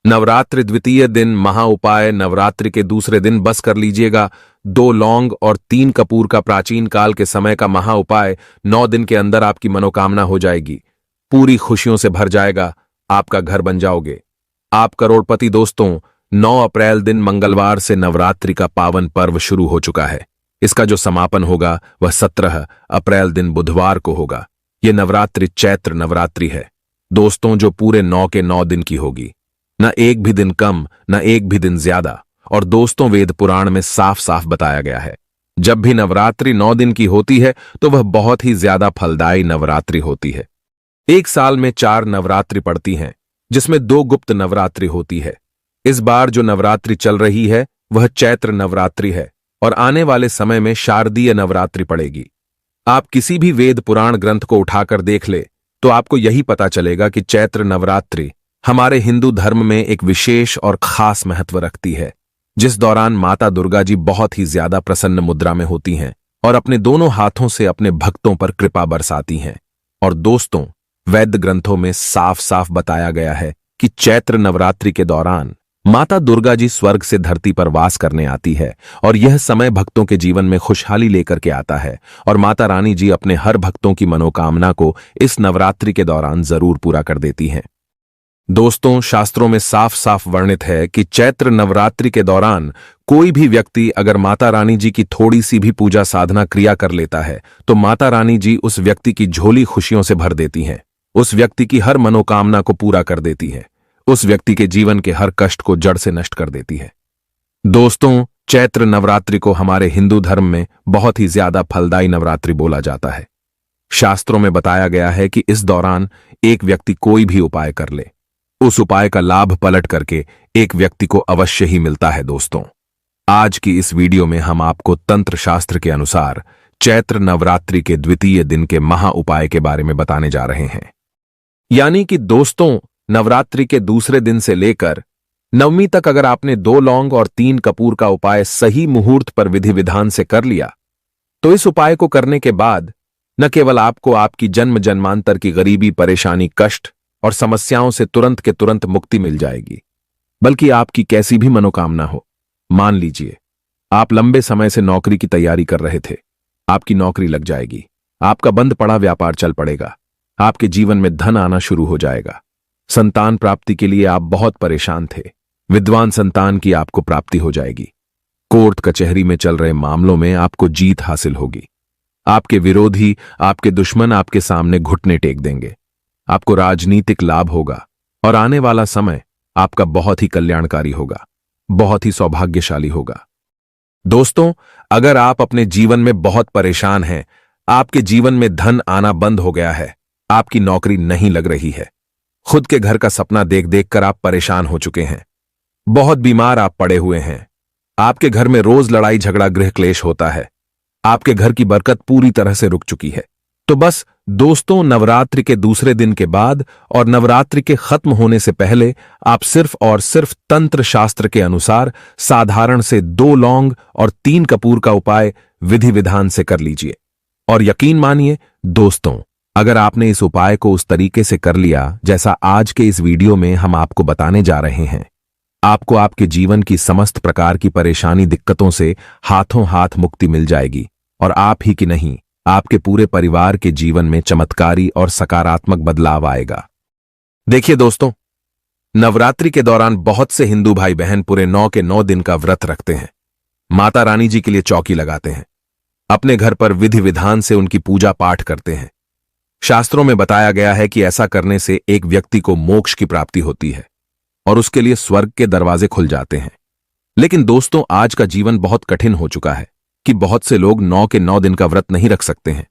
नवरात्रि द्वितीय दिन महा उपाय। नवरात्रि के दूसरे दिन बस कर लीजिएगा 2 लौंग और 3 कपूर का प्राचीन काल के समय का महा उपाय। 9 दिन के अंदर आपकी मनोकामना हो जाएगी, पूरी खुशियों से भर जाएगा, आपका घर बन जाओगे, आप करोड़पति। दोस्तों, 9 अप्रैल दिन मंगलवार से नवरात्रि का पावन पर्व शुरू हो चुका है। इसका जो समापन होगा वह 17 अप्रैल दिन बुधवार को होगा। यह नवरात्रि चैत्र नवरात्रि है दोस्तों, जो पूरे 9 के 9 दिन की होगी, न एक भी दिन कम न एक भी दिन ज्यादा। और दोस्तों, वेद पुराण में साफ साफ बताया गया है, जब भी नवरात्रि 9 दिन की होती है तो वह बहुत ही ज्यादा फलदायी नवरात्रि होती है। एक साल में 4 नवरात्रि पड़ती हैं, जिसमें 2 गुप्त नवरात्रि होती है। इस बार जो नवरात्रि चल रही है वह चैत्र नवरात्रि है और आने वाले समय में शारदीय नवरात्रि पड़ेगी। आप किसी भी वेद पुराण ग्रंथ को उठाकर देख ले तो आपको यही पता चलेगा कि चैत्र नवरात्रि हमारे हिंदू धर्म में एक विशेष और खास महत्व रखती है, जिस दौरान माता दुर्गा जी बहुत ही ज्यादा प्रसन्न मुद्रा में होती हैं और अपने दोनों हाथों से अपने भक्तों पर कृपा बरसाती हैं। और दोस्तों, वैद्य ग्रंथों में साफ साफ बताया गया है कि चैत्र नवरात्रि के दौरान माता दुर्गा जी स्वर्ग से धरती पर वास करने आती है और यह समय भक्तों के जीवन में खुशहाली लेकर के आता है और माता रानी जी अपने हर भक्तों की मनोकामना को इस नवरात्रि के दौरान जरूर पूरा कर देती हैं। दोस्तों, शास्त्रों में साफ साफ वर्णित है कि चैत्र नवरात्रि के दौरान कोई भी व्यक्ति अगर माता रानी जी की थोड़ी सी भी पूजा साधना क्रिया कर लेता है तो माता रानी जी उस व्यक्ति की झोली खुशियों से भर देती हैं, उस व्यक्ति की हर मनोकामना को पूरा कर देती है, उस व्यक्ति के जीवन के हर कष्ट को जड़ से नष्ट कर देती है। दोस्तों, चैत्र नवरात्रि को हमारे हिंदू धर्म में बहुत ही ज्यादा फलदायी नवरात्रि बोला जाता है। शास्त्रों में बताया गया है कि इस दौरान एक व्यक्ति कोई भी उपाय कर ले, उस उपाय का लाभ पलट करके एक व्यक्ति को अवश्य ही मिलता है। दोस्तों, आज की इस वीडियो में हम आपको तंत्र शास्त्र के अनुसार चैत्र नवरात्रि के द्वितीय दिन के महा उपाय के बारे में बताने जा रहे हैं। यानी कि दोस्तों, नवरात्रि के दूसरे दिन से लेकर नवमी तक अगर आपने 2 लौंग और 3 कपूर का उपाय सही मुहूर्त पर विधि विधान से कर लिया तो इस उपाय को करने के बाद न केवल आपको आपकी जन्म जन्मांतर की गरीबी, परेशानी, कष्ट और समस्याओं से तुरंत के तुरंत मुक्ति मिल जाएगी, बल्कि आपकी कैसी भी मनोकामना हो। मान लीजिए आप लंबे समय से नौकरी की तैयारी कर रहे थे, आपकी नौकरी लग जाएगी, आपका बंद पड़ा व्यापार चल पड़ेगा, आपके जीवन में धन आना शुरू हो जाएगा। संतान प्राप्ति के लिए आप बहुत परेशान थे, विद्वान संतान की आपको प्राप्ति हो जाएगी। कोर्ट कचहरी में चल रहे मामलों में आपको जीत हासिल होगी। आपके विरोधी, आपके दुश्मन आपके सामने घुटने टेक देंगे। आपको राजनीतिक लाभ होगा और आने वाला समय आपका बहुत ही कल्याणकारी होगा, बहुत ही सौभाग्यशाली होगा। दोस्तों, अगर आप अपने जीवन में बहुत परेशान हैं, आपके जीवन में धन आना बंद हो गया है, आपकी नौकरी नहीं लग रही है, खुद के घर का सपना देख देख कर आप परेशान हो चुके हैं, बहुत बीमार आप पड़े हुए हैं, आपके घर में रोज लड़ाई झगड़ा गृह क्लेश होता है, आपके घर की बरकत पूरी तरह से रुक चुकी है, तो बस दोस्तों, नवरात्रि के दूसरे दिन के बाद और नवरात्रि के खत्म होने से पहले आप सिर्फ और सिर्फ तंत्र शास्त्र के अनुसार साधारण से 2 लौंग और 3 कपूर का उपाय विधि विधान से कर लीजिए। और यकीन मानिए दोस्तों, अगर आपने इस उपाय को उस तरीके से कर लिया जैसा आज के इस वीडियो में हम आपको बताने जा रहे हैं, आपको आपके जीवन की समस्त प्रकार की परेशानी, दिक्कतों से हाथों हाथ मुक्ति मिल जाएगी और आप ही की नहीं, आपके पूरे परिवार के जीवन में चमत्कारी और सकारात्मक बदलाव आएगा। देखिए दोस्तों, नवरात्रि के दौरान बहुत से हिंदू भाई बहन पूरे 9 के 9 दिन का व्रत रखते हैं, माता रानी जी के लिए चौकी लगाते हैं, अपने घर पर विधि विधान से उनकी पूजा पाठ करते हैं। शास्त्रों में बताया गया है कि ऐसा करने से एक व्यक्ति को मोक्ष की प्राप्ति होती है और उसके लिए स्वर्ग के दरवाजे खुल जाते हैं। लेकिन दोस्तों, आज का जीवन बहुत कठिन हो चुका है कि बहुत से लोग 9 के 9 दिन का व्रत नहीं रख सकते हैं,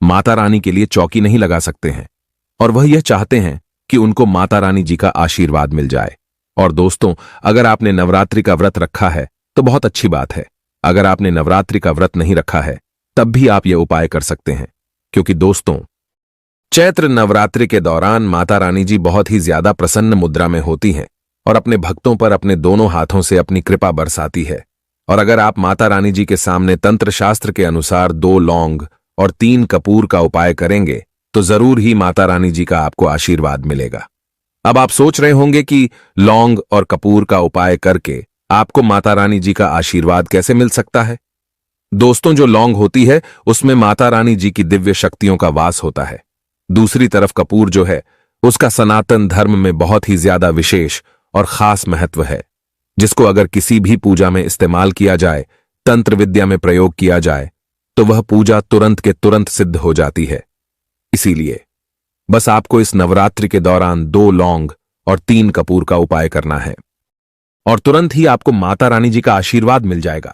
माता रानी के लिए चौकी नहीं लगा सकते हैं और वह यह चाहते हैं कि उनको माता रानी जी का आशीर्वाद मिल जाए। और दोस्तों, अगर आपने नवरात्रि का व्रत रखा है तो बहुत अच्छी बात है। अगर आपने नवरात्रि का व्रत नहीं रखा है तब भी आप यह उपाय कर सकते हैं, क्योंकि दोस्तों, चैत्र नवरात्रि के दौरान माता रानी जी बहुत ही ज्यादा प्रसन्न मुद्रा में होती हैं और अपने भक्तों पर अपने दोनों हाथों से अपनी कृपा बरसाती है। और अगर आप माता रानी जी के सामने तंत्र शास्त्र के अनुसार 2 लौंग और 3 कपूर का उपाय करेंगे तो जरूर ही माता रानी जी का आपको आशीर्वाद मिलेगा। अब आप सोच रहे होंगे कि लौंग और कपूर का उपाय करके आपको माता रानी जी का आशीर्वाद कैसे मिल सकता है। दोस्तों, जो लौंग होती है उसमें माता रानी जी की दिव्य शक्तियों का वास होता है। दूसरी तरफ कपूर जो है उसका सनातन धर्म में बहुत ही ज्यादा विशेष और खास महत्व है, जिसको अगर किसी भी पूजा में इस्तेमाल किया जाए, तंत्र विद्या में प्रयोग किया जाए, तो वह पूजा तुरंत के तुरंत सिद्ध हो जाती है। इसीलिए बस आपको इस नवरात्रि के दौरान 2 लौंग और 3 कपूर का उपाय करना है और तुरंत ही आपको माता रानी जी का आशीर्वाद मिल जाएगा।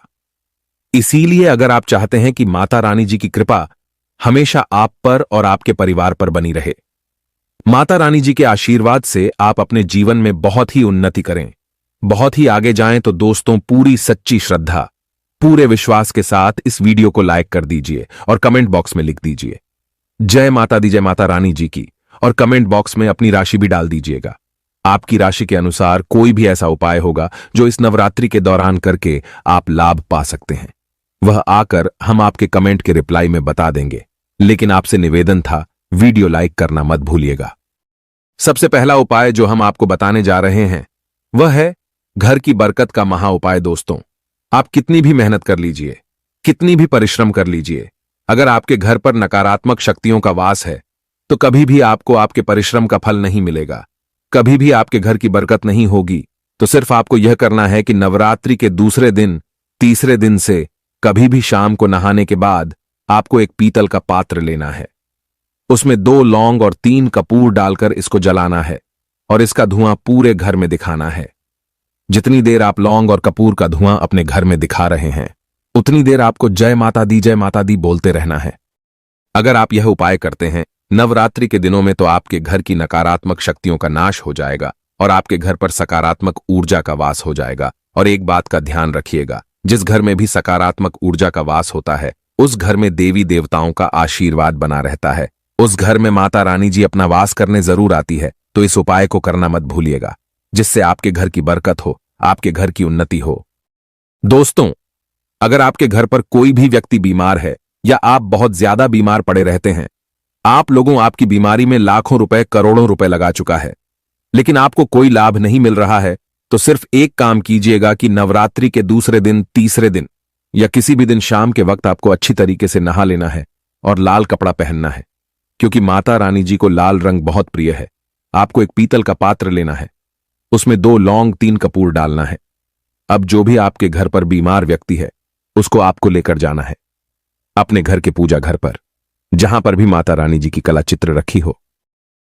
इसीलिए अगर आप चाहते हैं कि माता रानी जी की कृपा हमेशा आप पर और आपके परिवार पर बनी रहे, माता रानी जी के आशीर्वाद से आप अपने जीवन में बहुत ही उन्नति करें, बहुत ही आगे जाएं, तो दोस्तों पूरी सच्ची श्रद्धा, पूरे विश्वास के साथ इस वीडियो को लाइक कर दीजिए और कमेंट बॉक्स में लिख दीजिए जय माता दी, जय माता रानी जी की, और कमेंट बॉक्स में अपनी राशि भी डाल दीजिएगा। आपकी राशि के अनुसार कोई भी ऐसा उपाय होगा जो इस नवरात्रि के दौरान करके आप लाभ पा सकते हैं, वह आकर हम आपके कमेंट के रिप्लाई में बता देंगे। लेकिन आपसे निवेदन था, वीडियो लाइक करना मत भूलिएगा। सबसे पहला उपाय जो हम आपको बताने जा रहे हैं वह है घर की बरकत का महा उपाय। दोस्तों, आप कितनी भी मेहनत कर लीजिए, कितनी भी परिश्रम कर लीजिए, अगर आपके घर पर नकारात्मक शक्तियों का वास है तो कभी भी आपको आपके परिश्रम का फल नहीं मिलेगा, कभी भी आपके घर की बरकत नहीं होगी। तो सिर्फ आपको यह करना है कि नवरात्रि के दूसरे दिन, तीसरे दिन से कभी भी शाम को नहाने के बाद आपको एक पीतल का पात्र लेना है, उसमें 2 लौंग और 3 कपूर डालकर इसको जलाना है और इसका धुआं पूरे घर में दिखाना है। जितनी देर आप लौंग और कपूर का धुआं अपने घर में दिखा रहे हैं, उतनी देर आपको जय माता दी, जय माता दी बोलते रहना है। अगर आप यह उपाय करते हैं नवरात्रि के दिनों में, तो आपके घर की नकारात्मक शक्तियों का नाश हो जाएगा और आपके घर पर सकारात्मक ऊर्जा का वास हो जाएगा। और एक बात का ध्यान रखिएगा, जिस घर में भी सकारात्मक ऊर्जा का वास होता है उस घर में देवी देवताओं का आशीर्वाद बना रहता है, उस घर में माता रानी जी अपना वास करने जरूर आती है। तो इस उपाय को करना मत भूलिएगा, जिससे आपके घर की बरकत हो, आपके घर की उन्नति हो। दोस्तों, अगर आपके घर पर कोई भी व्यक्ति बीमार है या आप बहुत ज्यादा बीमार पड़े रहते हैं, आप लोगों आपकी बीमारी में लाखों रुपए, करोड़ों रुपए लगा चुका है, लेकिन आपको कोई लाभ नहीं मिल रहा है, तो सिर्फ एक काम कीजिएगा कि नवरात्रि के दूसरे दिन, तीसरे दिन या किसी भी दिन शाम के वक्त आपको अच्छी तरीके से नहा लेना है और लाल कपड़ा पहनना है, क्योंकि माता रानी जी को लाल रंग बहुत प्रिय है। आपको एक पीतल का पात्र लेना है, उसमें 2 लौंग, 3 कपूर डालना है। अब जो भी आपके घर पर बीमार व्यक्ति है उसको आपको लेकर जाना है अपने घर के पूजा घर पर, जहां पर भी माता रानी जी की कला चित्र रखी हो।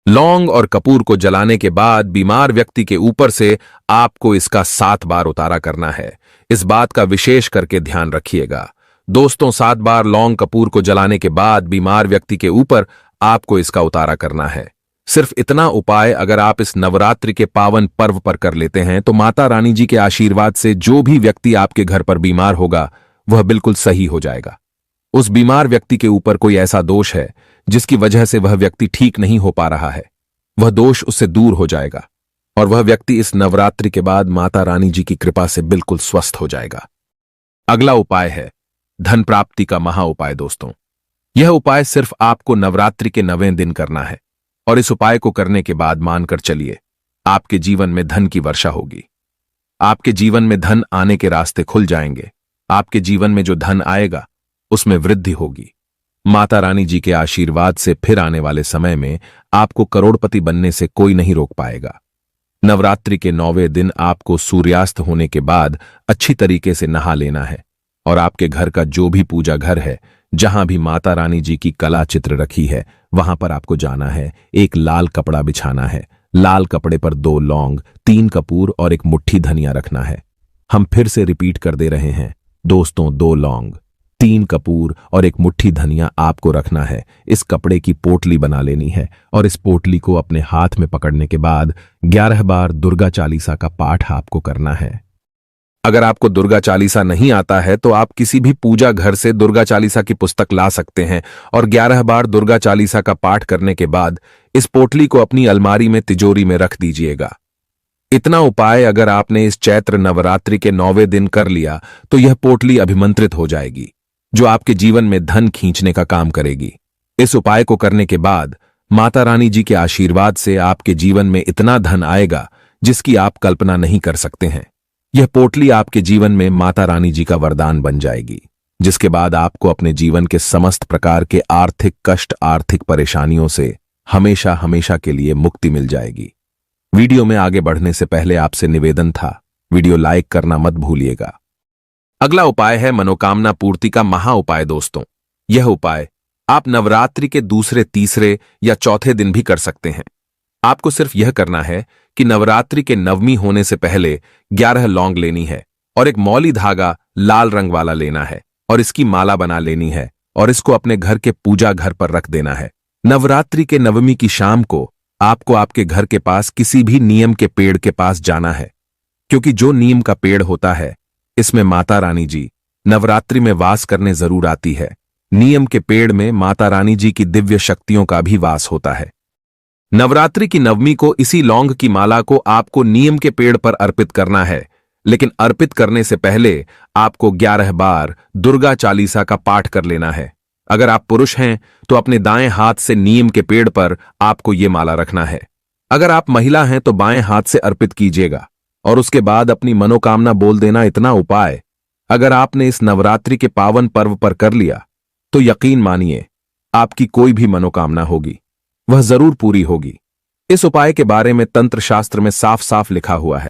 लौंग और कपूर को जलाने के बाद बीमार व्यक्ति के ऊपर से आपको इसका 7 बार उतारा करना है। इस बात का विशेष करके ध्यान रखिएगा। दोस्तों, 7 बार लौंग कपूर को जलाने के बाद बीमार व्यक्ति के ऊपर आपको इसका उतारा करना है। सिर्फ इतना उपाय अगर आप इस नवरात्रि के पावन पर्व पर कर लेते हैं तो माता रानी जी के आशीर्वाद से जो भी व्यक्ति आपके घर पर बीमार होगा वह बिल्कुल सही हो जाएगा। उस बीमार व्यक्ति के ऊपर कोई ऐसा दोष है जिसकी वजह से वह व्यक्ति ठीक नहीं हो पा रहा है, वह दोष उससे दूर हो जाएगा और वह व्यक्ति इस नवरात्रि के बाद माता रानी जी की कृपा से बिल्कुल स्वस्थ हो जाएगा। अगला उपाय है धन प्राप्ति का महा उपाय। दोस्तों, यह उपाय सिर्फ आपको नवरात्रि के 9वें दिन करना है और इस उपाय को करने के बाद मानकर चलिए आपके जीवन में धन की वर्षा होगी। आपके जीवन में धन आने के रास्ते खुल जाएंगे। आपके जीवन में जो धन आएगा उसमें वृद्धि होगी। माता रानी जी के आशीर्वाद से फिर आने वाले समय में आपको करोड़पति बनने से कोई नहीं रोक पाएगा। नवरात्रि के 9वें दिन आपको सूर्यास्त होने के बाद अच्छी तरीके से नहा लेना है और आपके घर का जो भी पूजा घर है, जहां भी माता रानी जी की कला चित्र रखी है, वहां पर आपको जाना है। एक लाल कपड़ा बिछाना है, लाल कपड़े पर 2 लौंग, 3 कपूर और एक मुट्ठी धनिया रखना है। हम फिर से रिपीट कर दे रहे हैं दोस्तों, 2 लौंग, 3 कपूर और एक मुट्ठी धनिया आपको रखना है। इस कपड़े की पोटली बना लेनी है और इस पोटली को अपने हाथ में पकड़ने के बाद 11 बार दुर्गा चालीसा का पाठ आपको करना है। अगर आपको दुर्गा चालीसा नहीं आता है तो आप किसी भी पूजा घर से दुर्गा चालीसा की पुस्तक ला सकते हैं और 11 बार दुर्गा चालीसा का पाठ करने के बाद इस पोटली को अपनी अलमारी में, तिजोरी में रख दीजिएगा। इतना उपाय अगर आपने इस चैत्र नवरात्रि के 9वें दिन कर लिया तो यह पोटली अभिमंत्रित हो जाएगी, जो आपके जीवन में धन खींचने का काम करेगी। इस उपाय को करने के बाद माता रानी जी के आशीर्वाद से आपके जीवन में इतना धन आएगा जिसकी आप कल्पना नहीं कर सकते हैं। यह पोटली आपके जीवन में माता रानी जी का वरदान बन जाएगी, जिसके बाद आपको अपने जीवन के समस्त प्रकार के आर्थिक कष्ट, आर्थिक परेशानियों से हमेशा हमेशा के लिए मुक्ति मिल जाएगी। वीडियो में आगे बढ़ने से पहले आपसे निवेदन था, वीडियो लाइक करना मत भूलिएगा। अगला उपाय है मनोकामना पूर्ति का महा उपाय। दोस्तों, यह उपाय आप नवरात्रि के दूसरे, तीसरे या चौथे दिन भी कर सकते हैं। आपको सिर्फ यह करना है कि नवरात्रि के नवमी होने से पहले 11 लौंग लेनी है और एक मौली धागा लाल रंग वाला लेना है और इसकी माला बना लेनी है और इसको अपने घर के पूजा घर पर रख देना है। नवरात्रि के नवमी की शाम को आपको आपके घर के पास किसी भी नीम के पेड़ के पास जाना है, क्योंकि जो नीम का पेड़ होता है इसमें माता रानी जी नवरात्रि में वास करने जरूर आती है। नीम के पेड़ में माता रानी जी की दिव्य शक्तियों का भी वास होता है। नवरात्रि की नवमी को इसी लौंग की माला को आपको नीम के पेड़ पर अर्पित करना है, लेकिन अर्पित करने से पहले आपको 11 बार दुर्गा चालीसा का पाठ कर लेना है। अगर आप पुरुष हैं तो अपने दाएं हाथ से नीम के पेड़ पर आपको ये माला रखना है। अगर आप महिला हैं तो बाएं हाथ से अर्पित कीजिएगा और उसके बाद अपनी मनोकामना बोल देना। इतना उपाय अगर आपने इस नवरात्रि के पावन पर्व पर कर लिया तो यकीन मानिए आपकी कोई भी मनोकामना होगी वह जरूर पूरी होगी। इस उपाय के बारे में तंत्र शास्त्र में साफ साफ लिखा हुआ है।